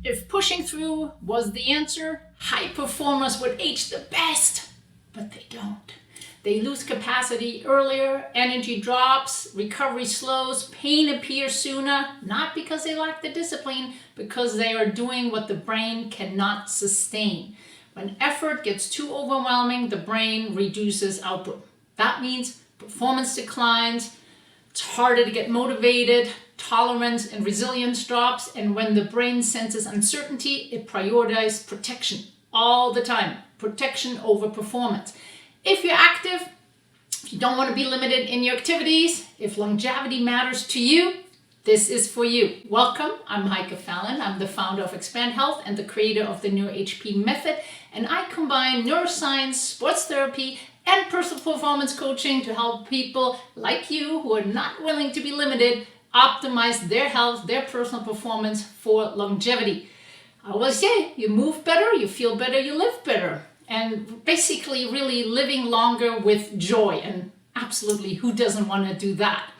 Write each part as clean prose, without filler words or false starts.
If pushing through was the answer, high performers would age the best, but they don't. They lose capacity earlier, energy drops, recovery slows, pain appears sooner, not because they lack the discipline, because they are doing what the brain cannot sustain. When effort gets too overwhelming, the brain reduces output. That means performance declines, it's harder to get motivated, tolerance and resilience drops, and when the brain senses uncertainty, it prioritizes protection all the time. Protection over performance. If you're active, if you don't want to be limited in your activities, if longevity matters to you, this is for you. Welcome, I'm Heike Fallon. I'm the founder of Expand Health and the creator of the NeuroHP method, and I combine neuroscience, sports therapy, and personal performance coaching to help people like you who are not willing to be limited optimize their health, their personal performance for longevity. I always say, you move better, you feel better, you live better. And basically really living longer with joy. And absolutely, who doesn't want to do that?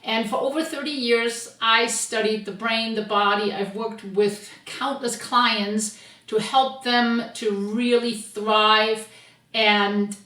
And for over 30 years, I studied the brain, the body. I've worked with countless clients to help them to really thrive. And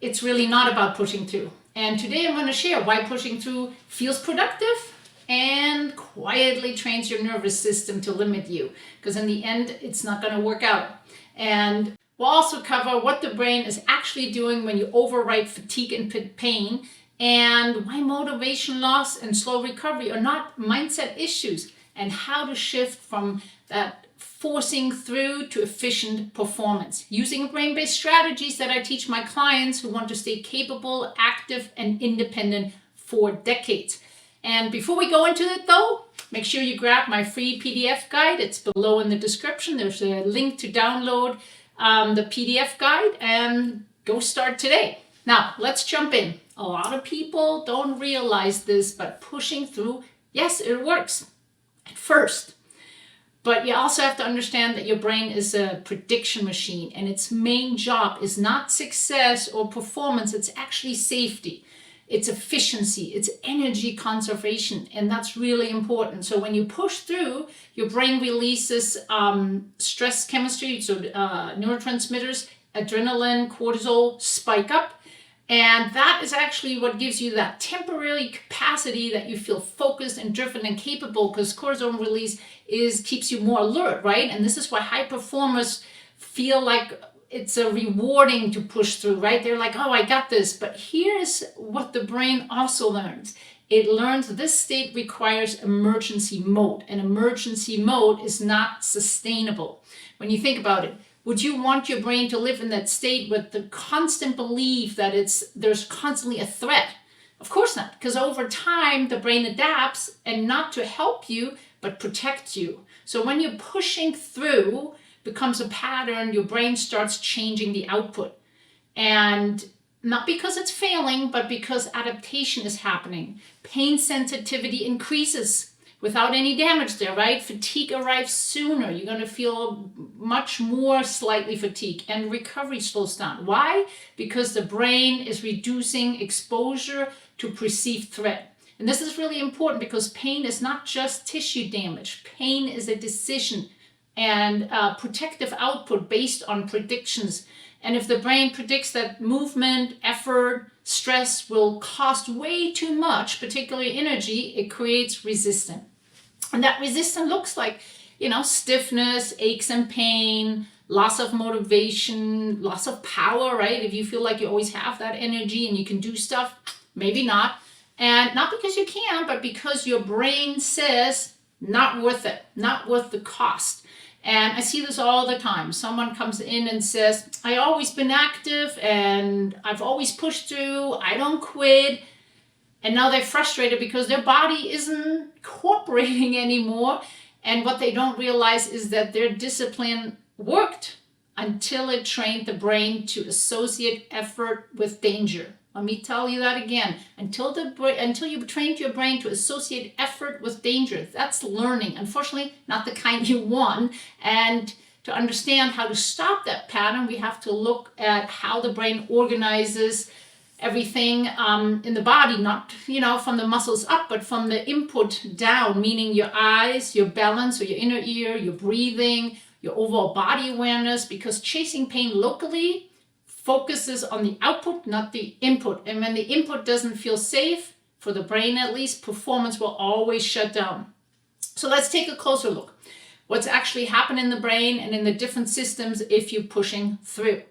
it's really not about pushing through. And today I'm going to share why pushing through feels productive and quietly trains your nervous system to limit you. Because in the end, it's not going to work out. And we'll also cover what the brain is actually doing when you overwrite fatigue and pain, and why motivation loss and slow recovery are not mindset issues, and how to shift from that forcing through to efficient performance using brain-based strategies that I teach my clients who want to stay capable, active, and independent for decades. And before we go into it though, make sure you grab my free PDF guide. It's below in the description. There's a link to download the PDF guide and go start today. Now, let's jump in. A lot of people don't realize this, but pushing through, yes, it works at first. But you also have to understand that your brain is a prediction machine, and its main job is not success or performance, it's actually safety. It's efficiency, it's energy conservation, and that's really important. So when you push through, your brain releases stress chemistry, so neurotransmitters, adrenaline, cortisol spike up, and that is actually what gives you that temporary capacity that you feel focused and driven and capable, because cortisol release keeps you more alert, right? And this is why high performers feel like it's a rewarding to push through, right? They're like, oh, I got this. But here's what the brain also learns. It learns this state requires emergency mode, and emergency mode is not sustainable. When you think about it, would you want your brain to live in that state with the constant belief that there's constantly a threat? Of course not, because over time, the brain adapts, and not to help you, but protect you. So when you're pushing through, becomes a pattern, your brain starts changing the output. And not because it's failing, but because adaptation is happening. Pain sensitivity increases without any damage there, right? Fatigue arrives sooner. You're going to feel much more slightly fatigued, and recovery slows down. Why? Because the brain is reducing exposure to perceived threat. And this is really important because pain is not just tissue damage. Pain is a decision and protective output based on predictions. And if the brain predicts that movement, effort, stress will cost way too much, particularly energy, it creates resistance. And that resistance looks like, stiffness, aches and pain, loss of motivation, loss of power, right? If you feel like you always have that energy and you can do stuff, maybe not. And not because you can, but because your brain says, not worth it, not worth the cost. And I see this all the time. Someone comes in and says, I've always been active and I've always pushed through, I don't quit. And now they're frustrated because their body isn't cooperating anymore. And what they don't realize is that their discipline worked until it trained the brain to associate effort with danger. Let me tell you that again. Until you trained your brain to associate effort with danger. That's learning. Unfortunately, not the kind you want. And to understand how to stop that pattern, we have to look at how the brain organizes everything in the body, not, from the muscles up, but from the input down, meaning your eyes, your balance, or your inner ear, your breathing, your overall body awareness, because chasing pain locally focuses on the output, not the input. And when the input doesn't feel safe, for the brain at least, performance will always shut down. So let's take a closer look. What's actually happening in the brain and in the different systems if you're pushing through.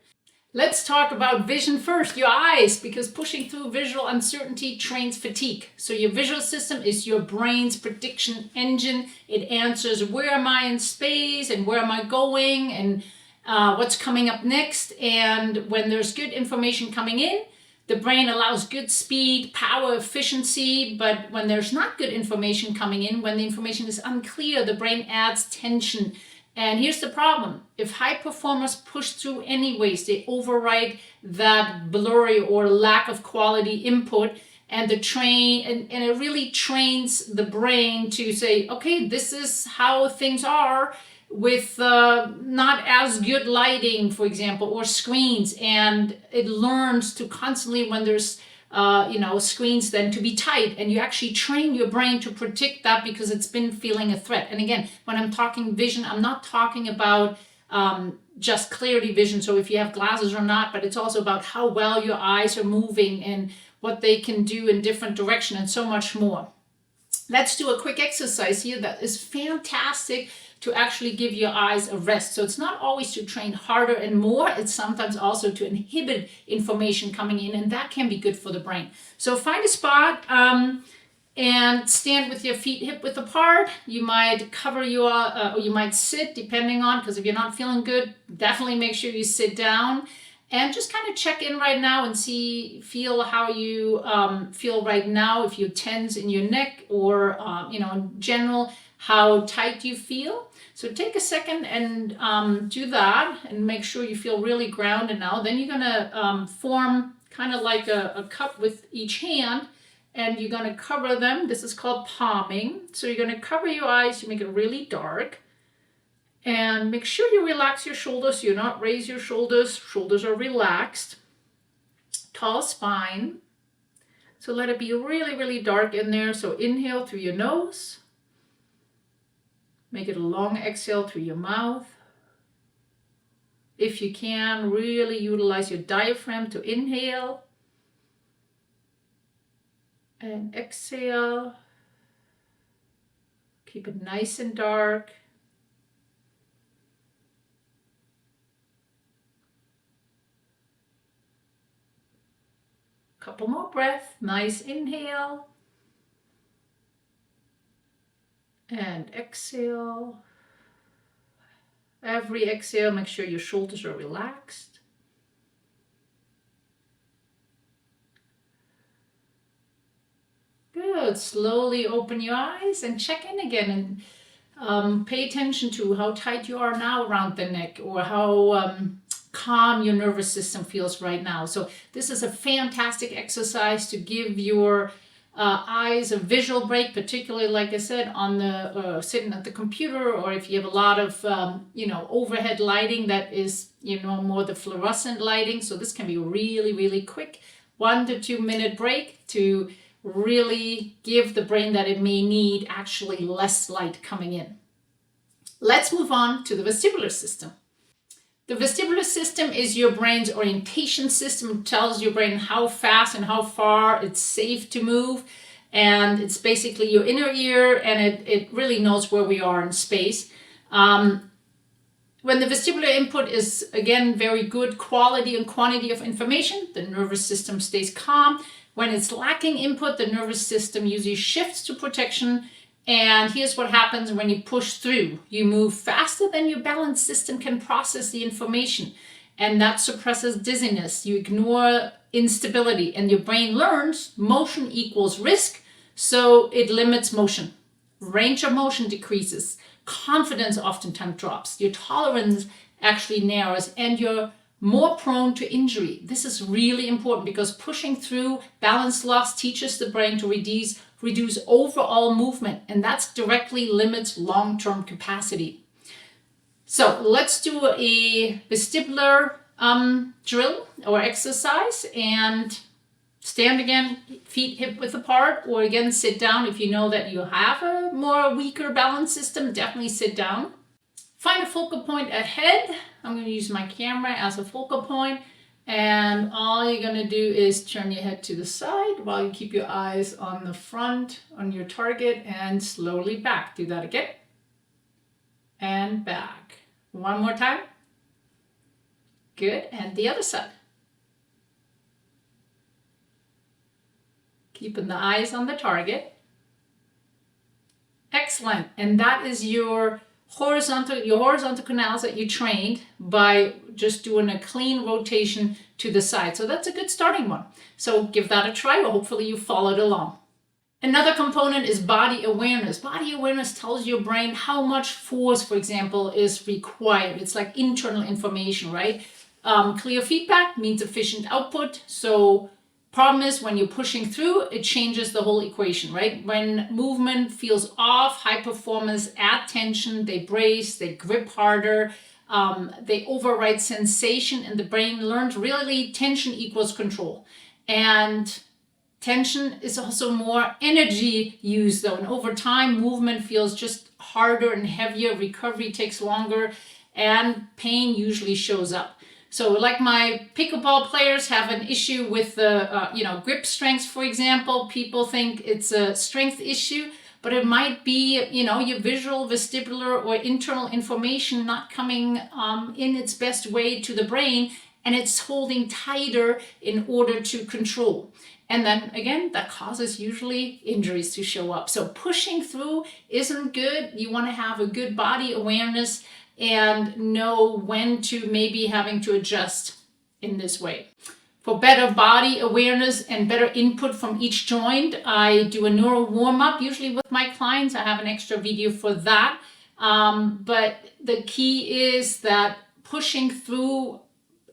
Let's talk about vision first, your eyes, because pushing through visual uncertainty trains fatigue. So your visual system is your brain's prediction engine. It answers, where am I in space and where am I going and what's coming up next. And when there's good information coming in, the brain allows good speed, power, efficiency. But when there's not good information coming in, when the information is unclear, the brain adds tension. And here's the problem. If high performers push through anyways, they override that blurry or lack of quality input, and and it really trains the brain to say, okay, this is how things are with not as good lighting, for example, or screens. And it learns to constantly, when there's screens, then to be tight, and you actually train your brain to predict that because it's been feeling a threat. And again, when I'm talking vision, I'm not talking about just clarity vision, so if you have glasses or not, but it's also about how well your eyes are moving and what they can do in different directions and so much more. Let's do a quick exercise here that is fantastic to actually give your eyes a rest. So it's not always to train harder and more, it's sometimes also to inhibit information coming in, and that can be good for the brain. So find a spot and stand with your feet hip width apart. You might cover or you might sit, depending on, because if you're not feeling good, definitely make sure you sit down. And just kind of check in right now and feel how you feel right now, if you're tense in your neck or, in general, how tight you feel. So take a second and do that and make sure you feel really grounded now. Then you're going to form kind of like a cup with each hand, and you're going to cover them. This is called palming. So you're going to cover your eyes. You make it really dark. And make sure you relax your shoulders. Do not raise your shoulders. Shoulders are relaxed. Tall spine. So let it be really, really dark in there. So inhale through your nose. Make it a long exhale through your mouth. If you can, really utilize your diaphragm to inhale. And exhale. Keep it nice and dark. Couple more breaths. Nice inhale. And exhale. Every exhale, make sure your shoulders are relaxed. Good. Slowly open your eyes and check in again, and pay attention to how tight you are now around the neck, or how calm your nervous system feels right now. So this is a fantastic exercise to give your eyes a visual break, particularly, like I said, on the sitting at the computer, or if you have a lot of overhead lighting that is more the fluorescent lighting. So this can be really, really quick, 1 to 2 minute break to really give the brain that it may need actually less light coming in. Let's move on to the vestibular system. The vestibular system is your brain's orientation system. It tells your brain how fast and how far it's safe to move. And it's basically your inner ear, and it really knows where we are in space. When the vestibular input is, again, very good quality and quantity of information, the nervous system stays calm. When it's lacking input, the nervous system usually shifts to protection. And here's what happens when you push through. You move faster than your balance system can process the information, and that suppresses dizziness. You ignore instability, and your brain learns motion equals risk, so it limits motion. Range of motion decreases. Confidence oftentimes drops. Your tolerance actually narrows, and you're more prone to injury. This is really important because pushing through balance loss teaches the brain to reduce overall movement, and that directly limits long-term capacity. So let's do a vestibular drill or exercise, and Stand again, feet hip width apart, or again, sit down. If you know that you have a more weaker balance system, definitely sit down. Find a focal point at head. I'm going to use my camera as a focal point. And all you're going to do is turn your head to the side while you keep your eyes on the front, on your target, and slowly back. Do that again. And back. One more time. Good. And the other side. Keeping the eyes on the target. Excellent. And that is your horizontal canals that you trained by just doing a clean rotation to the side. So that's a good starting one. So give that a try, or hopefully you followed along. Another component is body awareness. Body awareness tells your brain how much force, for example, is required. It's like internal information, right? Clear feedback means efficient output. So problem is when you're pushing through, it changes the whole equation, right? When movement feels off, high performers add tension, they brace, they grip harder, they override sensation, and the brain learns really tension equals control. And tension is also more energy used though, and over time movement feels just harder and heavier, recovery takes longer, and pain usually shows up. So like my pickleball players have an issue with the grip strength, for example. People think it's a strength issue, but it might be your visual, vestibular, or internal information not coming in its best way to the brain, and it's holding tighter in order to control. And then again, that causes usually injuries to show up. So pushing through isn't good. You want to have a good body awareness and know when to maybe having to adjust in this way. For better body awareness and better input from each joint, I do a neural warm-up, usually with my clients. I have an extra video for that. But the key is that pushing through,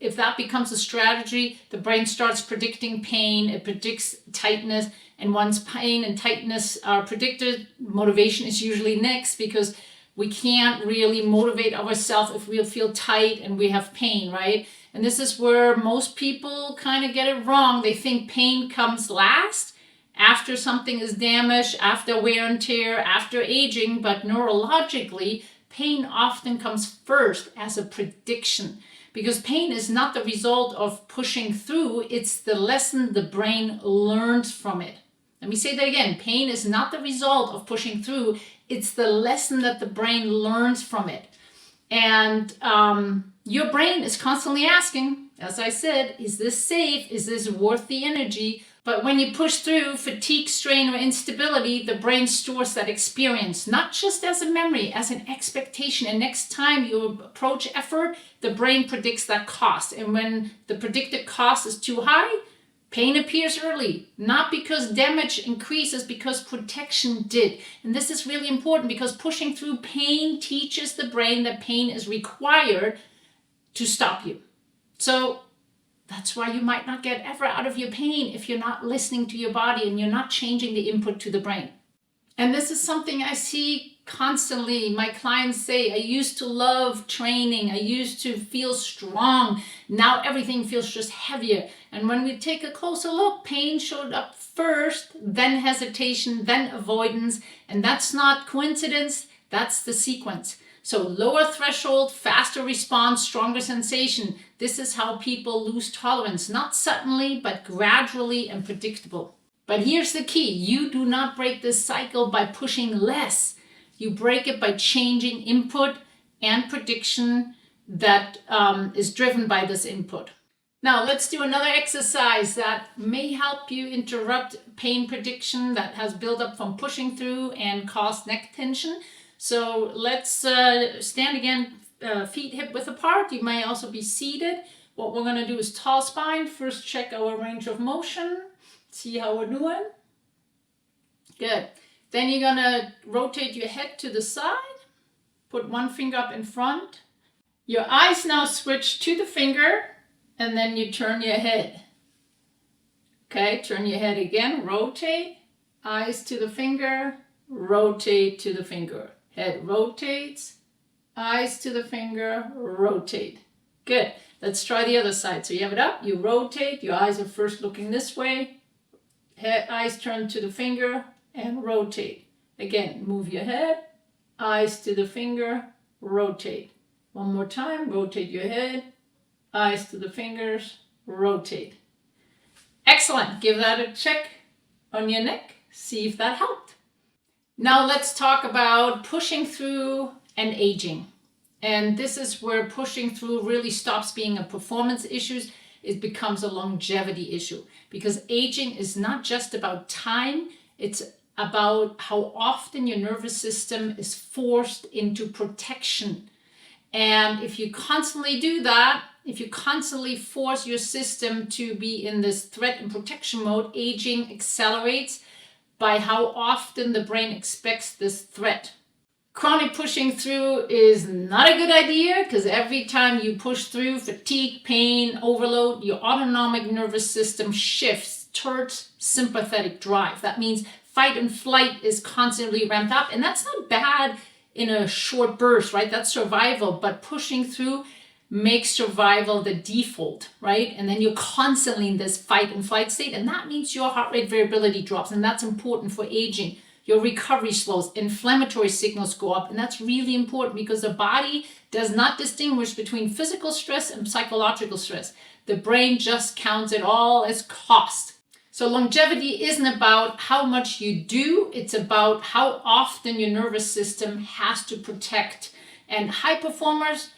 if that becomes a strategy, the brain starts predicting pain, it predicts tightness, and once pain and tightness are predicted, motivation is usually next, because we can't really motivate ourselves if we feel tight and we have pain, right? And this is where most people kind of get it wrong. They think pain comes last, after something is damaged, after wear and tear, after aging, but neurologically, pain often comes first as a prediction, because pain is not the result of pushing through, it's the lesson the brain learns from it. Let me say that again. Pain is not the result of pushing through. It's the lesson that the brain learns from it. And your brain is constantly asking, as I said, is this safe? Is this worth the energy? But when you push through fatigue, strain, or instability, the brain stores that experience, not just as a memory, as an expectation. And next time you approach effort, the brain predicts that cost. And when the predicted cost is too high, pain appears early, not because damage increases, because protection did. And this is really important, because pushing through pain teaches the brain that pain is required to stop you. So that's why you might not get ever out of your pain if you're not listening to your body and you're not changing the input to the brain. And this is something I see constantly. My clients say, I used to love training. I used to feel strong. Now everything feels just heavier. And when we take a closer look, pain showed up first, then hesitation, then avoidance. And that's not coincidence. That's the sequence. So lower threshold, faster response, stronger sensation. This is how people lose tolerance, not suddenly, but gradually and predictable. But here's the key. You do not break this cycle by pushing less. You break it by changing input and prediction that is driven by this input. Now let's do another exercise that may help you interrupt pain prediction that has built up from pushing through and caused neck tension. So let's stand again, feet hip width apart. You may also be seated. What we're going to do is tall spine. First check our range of motion. See how we're doing? Good. Then you're going to rotate your head to the side. Put one finger up in front. Your eyes now switch to the finger, and then you turn your head. Okay, turn your head again. Rotate. Eyes to the finger. Rotate to the finger. Head rotates. Eyes to the finger. Rotate. Good. Let's try the other side. So you have it up. You rotate. Your eyes are first looking this way. eyes turn to the finger and rotate. Again, move your head, eyes to the finger, rotate. One more time, rotate your head, eyes to the fingers, rotate. Excellent. Give that a check on your neck. See if that helped. Now let's talk about pushing through and aging. And this is where pushing through really stops being a performance issue. It becomes a longevity issue, because aging is not just about time. It's about how often your nervous system is forced into protection. And if you constantly do that, if you constantly force your system to be in this threat and protection mode, aging accelerates by how often the brain expects this threat. Chronic pushing through is not a good idea, because every time you push through fatigue, pain, overload, your autonomic nervous system shifts towards sympathetic drive. That means fight and flight is constantly ramped up, and that's not bad in a short burst, right? That's survival, but pushing through makes survival the default, right? And then you're constantly in this fight and flight state, and that means your heart rate variability drops, and that's important for aging. Your recovery slows, inflammatory signals go up, and that's really important because the body does not distinguish between physical stress and psychological stress. The brain just counts it all as cost. So longevity isn't about how much you do, it's about how often your nervous system has to protect. And high performers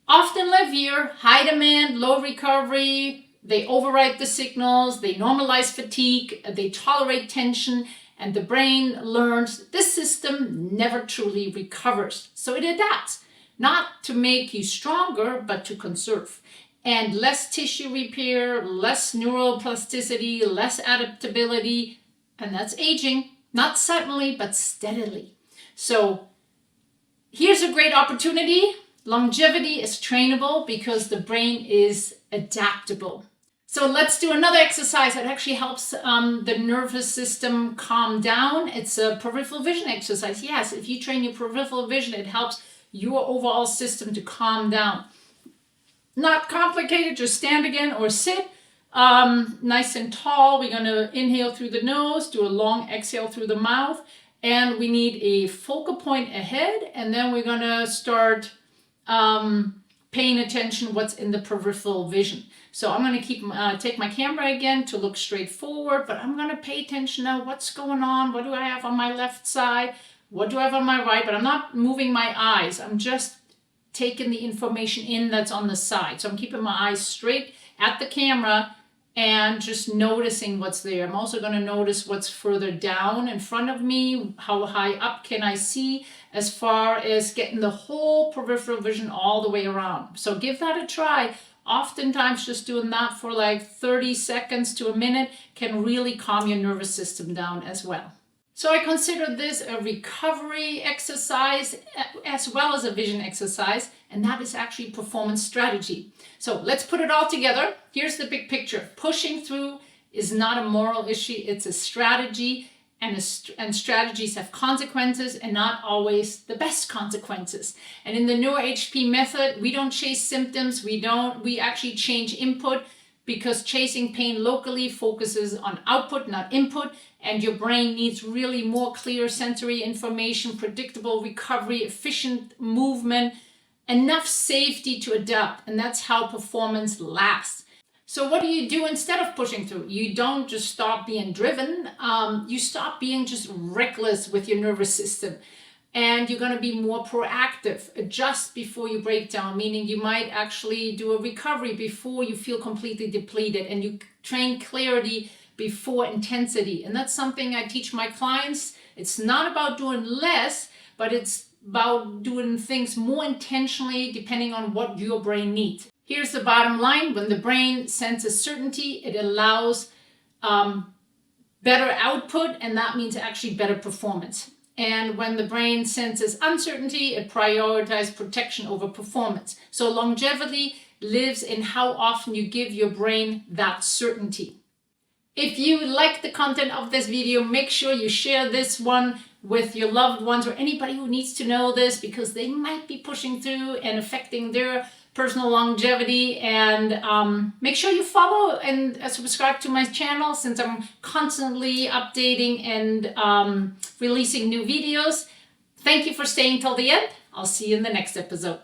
often live here, high demand, low recovery, they override the signals, they normalize fatigue, they tolerate tension, and the brain learns this system never truly recovers. So it adapts, not to make you stronger, but to conserve. And less tissue repair, less neuroplasticity, less adaptability, and that's aging, not suddenly, but steadily. So here's a great opportunity. Longevity is trainable because the brain is adaptable. So let's do another exercise that actually helps the nervous system calm down. It's a peripheral vision exercise. Yes, if you train your peripheral vision, it helps your overall system to calm down. Not complicated, just stand again or sit nice and tall. We're going to inhale through the nose, do a long exhale through the mouth, and we need a focal point ahead, and then we're going to start paying attention what's in the peripheral vision. So I'm going to take my camera again to look straight forward, but I'm going to pay attention now what's going on. What do I have on my left side? What do I have on my right? But I'm not moving my eyes. I'm just taking the information in that's on the side. So I'm keeping my eyes straight at the camera and just noticing what's there. I'm also going to notice what's further down in front of me. How high up can I see, as far as getting the whole peripheral vision all the way around. So give that a try. Oftentimes just doing that for like 30 seconds to a minute can really calm your nervous system down as well. So I consider this a recovery exercise as well as a vision exercise, and that is actually performance strategy. So let's put it all together. Here's the big picture. Pushing through is not a moral issue, it's a strategy, and strategies have consequences, and not always the best consequences. And in the NeuroHP method, we don't chase symptoms, we actually change input, because chasing pain locally focuses on output, not input, and your brain needs really more clear sensory information, predictable recovery, efficient movement, enough safety to adapt, and that's how performance lasts. So what do you do instead of pushing through? You don't just stop being driven, you stop being just reckless with your nervous system. And you're going to be more proactive. Adjust before you break down, meaning you might actually do a recovery before you feel completely depleted, and you train clarity before intensity. And that's something I teach my clients. It's not about doing less, but it's about doing things more intentionally depending on what your brain needs. Here's the bottom line. When the brain senses certainty, it allows better output, and that means actually better performance. And when the brain senses uncertainty, it prioritizes protection over performance. So longevity lives in how often you give your brain that certainty. If you like the content of this video, make sure you share this one with your loved ones or anybody who needs to know this, because they might be pushing through and affecting their personal longevity. And make sure you follow and subscribe to my channel, since I'm constantly updating and releasing new videos. Thank you for staying till the end. I'll see you in the next episode.